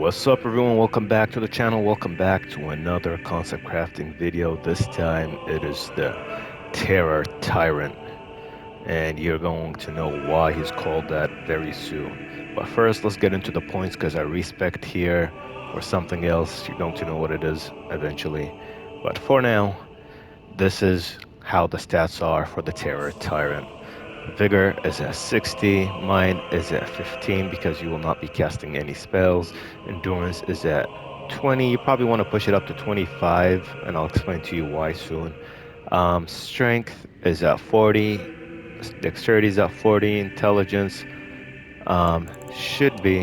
What's up everyone, welcome back to the channel, welcome back to another concept crafting video. This time it is the Tyrant, and you're going to know why he's called that very soon. But first let's get into the points because I respect here for something else. You're going to know what it is eventually. But for now, this is how the stats are for the Tyrant. Vigor is at 60, Mind is at 15 because you will not be casting any spells. Endurance is at 20. You probably want to push it up to 25, and I'll explain to you why soon. Strength is at 40, Dexterity is at 40, Intelligence should be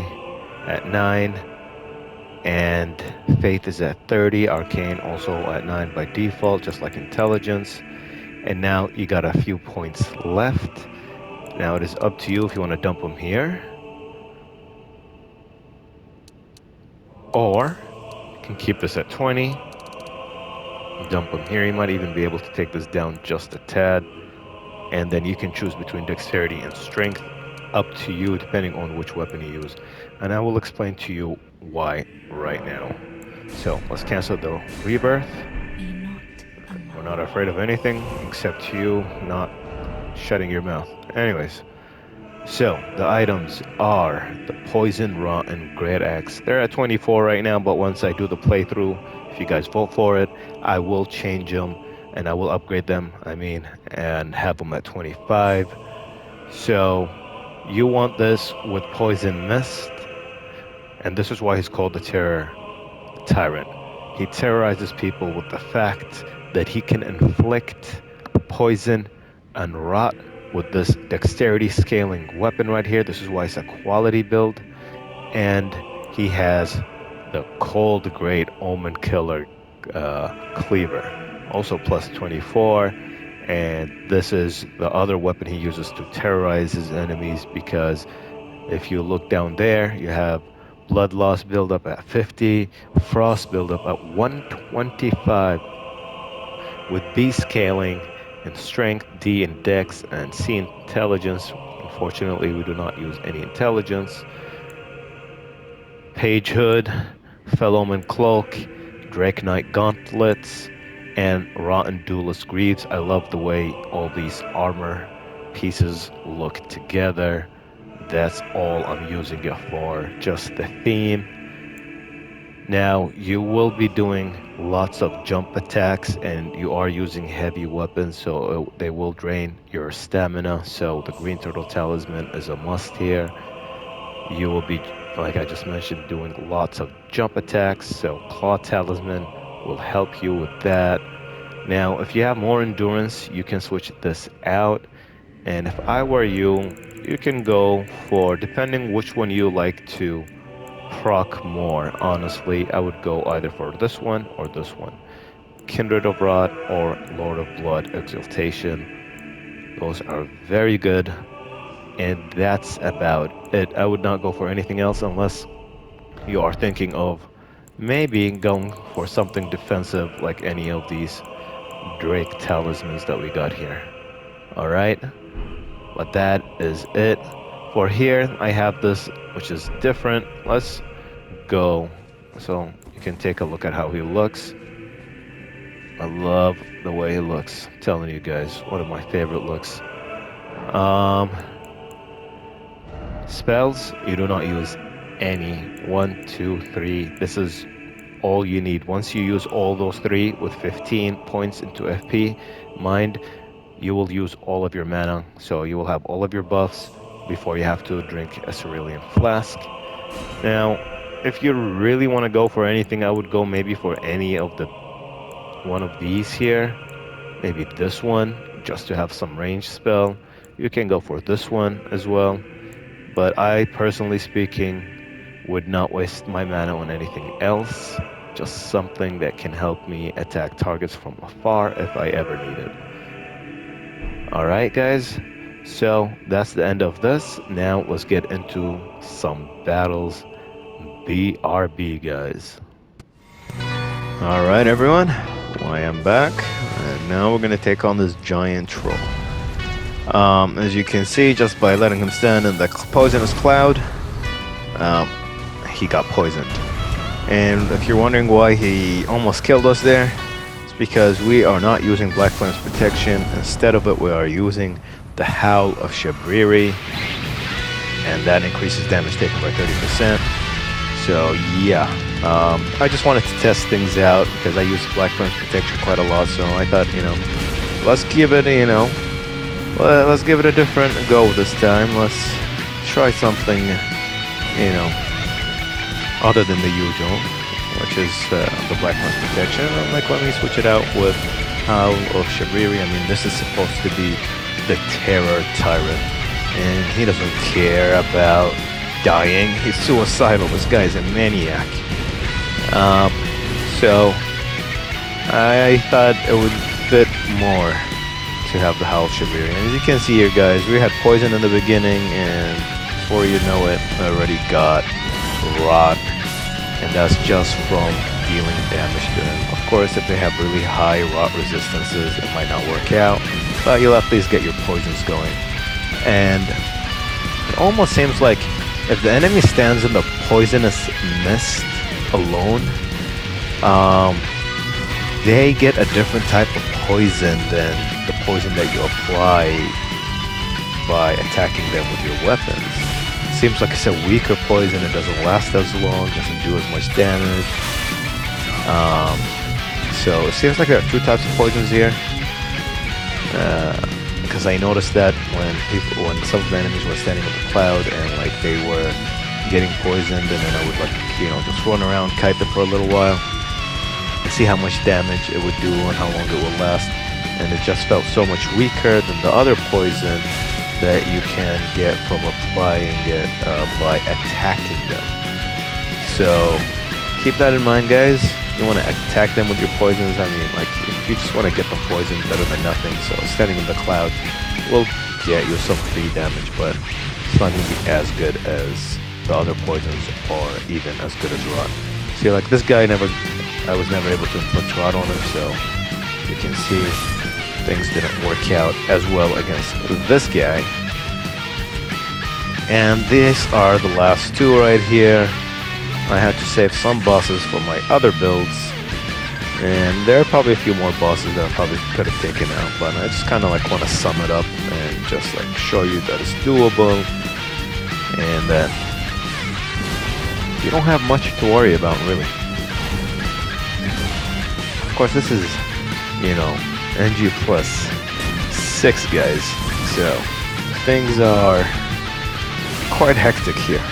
at 9, and Faith is at 30, Arcane also at 9 by default, just like Intelligence. And now you got a few points left. Now it is up to you if you want to dump them here, or you can keep this at 20, dump them here. You might even be able to take this down just a tad, and then you can choose between dexterity and strength, up to you depending on which weapon you use. And I will explain to you why right now. So let's cancel the rebirth. We're not afraid of anything except you not shutting your mouth. Anyways. So, the items are the Poison, Rot, and Great Axe. They're at 24 right now, but once I do the playthrough, if you guys vote for it, I will change them, and I will upgrade them, and have them at 25. So, you want this with Poison Mist, and this is why he's called the Tyrant. He terrorizes people with the fact that he can inflict poison and rot with this dexterity scaling weapon right here. This is why it's a quality build. And he has the Cold Great Omen Killer Cleaver, also plus 24. And this is the other weapon he uses to terrorize his enemies, because if you look down there, you have Blood Loss buildup at 50, Frost buildup at 125, with B scaling and Strength, D in Dex, and C Intelligence. Unfortunately, we do not use any Intelligence. Page Hood, Fellowman Cloak, Drake Knight Gauntlets, and Rotten Duelist Greaves. I love the way all these armor pieces look together. That's all I'm using it for, just the theme. Now, you will be doing lots of jump attacks, and you are using heavy weapons, so they will drain your stamina. So the Green Turtle Talisman is a must here. You will be, like I just mentioned, doing lots of jump attacks, so Claw Talisman will help you with that. Now, if you have more endurance, you can switch this out. And if I were you, you can go for, depending which one you like to proc more. Honestly, I would go either for this one or this one. Kindred of Rot or Lord of Blood Exaltation. Those are very good. And that's about it. I would not go for anything else unless you are thinking of maybe going for something defensive like any of these Drake talismans that we got here. Alright? But that is it. For here, I have this, which is different. Let's go. So you can take a look at how he looks. I love the way he looks. I'm telling you guys, one of my favorite looks. Spells, you do not use any. 1, 2, 3. This is all you need. Once you use all those 3 with 15 points into FP, Mind, you will use all of your mana, so you will have all of your buffs before you have to drink a Cerulean Flask. Now, if you really want to go for anything, I would go maybe for any of the one of these here. Maybe this one, just to have some range spell. You can go for this one as well. But I, personally speaking, would not waste my mana on anything else. Just something that can help me attack targets from afar if I ever need it. Alright guys, so that's the end of this. Now let's get into some battles. BRB guys. Alright everyone, I am back, and now we're gonna take on this giant troll. As you can see, just by letting him stand in the poisonous cloud, he got poisoned. And if you're wondering why he almost killed us there, it's because we are not using Black Flame's protection. Instead of it, we are using the Howl of Shabriri, and that increases damage taken by 30%. So yeah, I just wanted to test things out because I use Black Flame's protection quite a lot. So I thought, let's give it, let's give it a different go this time. Let's try something, other than the usual, which is the Black Flame's protection. I'm like, let me switch it out with Howl of Shabriri. I mean, this is supposed to be the Terror Tyrant, and he doesn't care about dying. He's suicidal. This guy's a maniac. So I thought it would fit more to have the Howl of Shabriri. And as you can see here, guys, we had poison in the beginning, and before you know it, I already got rot, and that's just from dealing damage to them. Of course, if they have really high rot resistances, it might not work out, but you'll at least get your poisons going. And it almost seems like if the enemy stands in the poisonous mist alone, they get a different type of poison than the poison that you apply by attacking them with your weapons. It seems like it's a weaker poison, it doesn't last as long, doesn't do as much damage. So it seems like there are two types of poisons here. Because I noticed that when some of the enemies were standing in the cloud and like they were getting poisoned, and then I would just run around, kite them for a little while, and see how much damage it would do and how long it would last. And it just felt so much weaker than the other poison that you can get from applying it by attacking them. So keep that in mind, guys. You want to attack them with your poisons. I mean, like, if you just want to get them poisoned, better than nothing. So standing in the cloud will get you some free damage, but it's not going to be as good as the other poisons, or even as good as rot. See, like this guy I was never able to inflict rot on him, so you can see things didn't work out as well against this guy. And these are the last two right here. I had to save some bosses for my other builds, and there are probably a few more bosses that I probably could have taken out, but I just kind of like want to sum it up and just like show you that it's doable and that you don't have much to worry about, really. Of course, this is, NG plus 6, guys, so things are quite hectic here.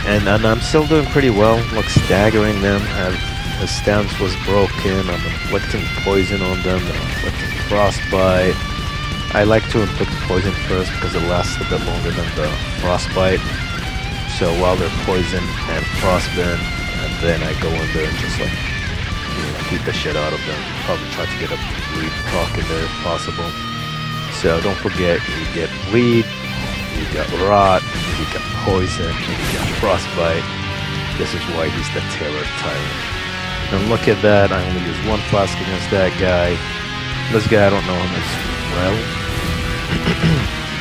And I'm still doing pretty well, like staggering them. His stance was broken. I'm inflicting poison on them. I'm inflicting frostbite. I like to inflict poison first because it lasts a bit longer than the frostbite. So while they're poisoned and frostbitten, and then I go in there and just like, beat the shit out of them. Probably try to get a bleed proc in there if possible. So don't forget, you get bleed, you got rot, you got poison, and you got frostbite. This is why he's the Terror Tyrant. And look at that, I only used one flask against that guy. This guy, I don't know him as well.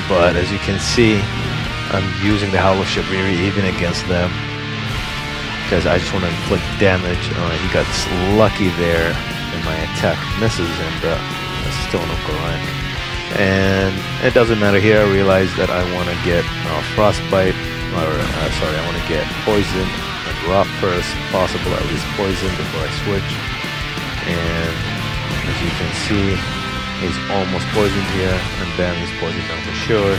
But as you can see, I'm using the Howl of Shabriri even against them, because I just want to inflict damage. He got lucky there, and my attack misses, and still no rank. And it doesn't matter here. I realized that I want to get frostbite, I want to get poison and rot first, possible at least poison before I switch. And as you can see, he's almost poisoned here, and then he's poisoned down for sure.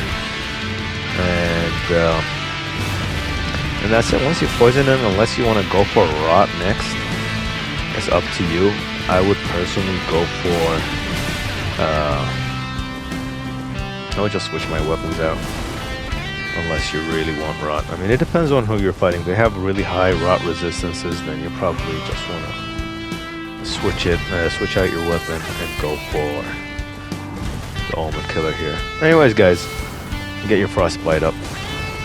And that's it. Once you poison him, unless you want to go for rot next, it's up to you. I would personally go for I would just switch my weapons out, unless you really want rot. I mean, it depends on who you're fighting. If they have really high rot resistances, then you probably just want to switch out your weapon and go for the Almond Killer here. Anyways, guys, get your frostbite up.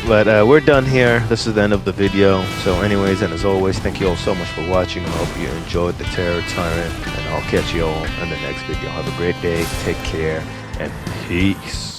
But we're done here. This is the end of the video. So anyways, and as always, thank you all so much for watching. I hope you enjoyed the Terror Tyrant, and I'll catch you all in the next video. Have a great day, take care, and peace.